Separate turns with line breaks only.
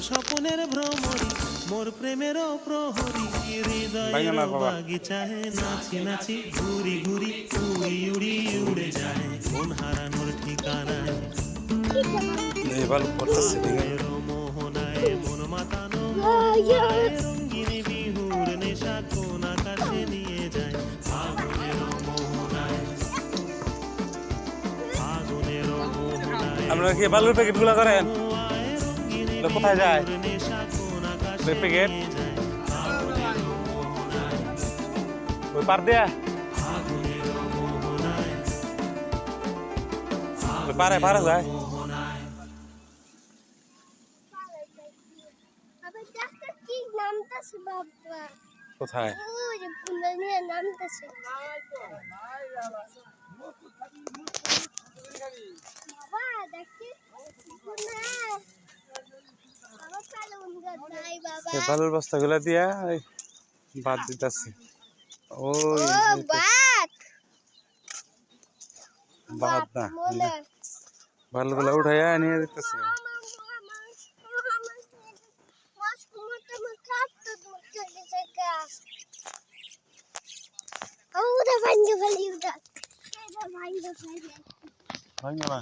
স্বপ্নের ভ্রমরি মোর প্রেমেরও প্রহরী হৃদয়ের বাগিচায় নাচি নাচি ঘুরি ঘুরি উড়ি উড়ি উড়ে যায় মন হারানোর ঠিকানায় হৃদয়ের মোহনায় মন মাতানো রঙিন বিহুর নেশা কোন আকাশে নিয়ে যায় আগুনের মোহনায় আগুনের মোহনায়
আপনারা কি বালুর প্যাকেট গুলো করেন কোথায় যায় প্যাকেট ওই পার দিয়া পারে পারে যায় কোথায় বালুর বস্তা গুলা দিয়া বাদ দিতেছে ওই বাদ না বালুগুলা উঠাইয়া নিয়ে দিতেছে ভাঙে না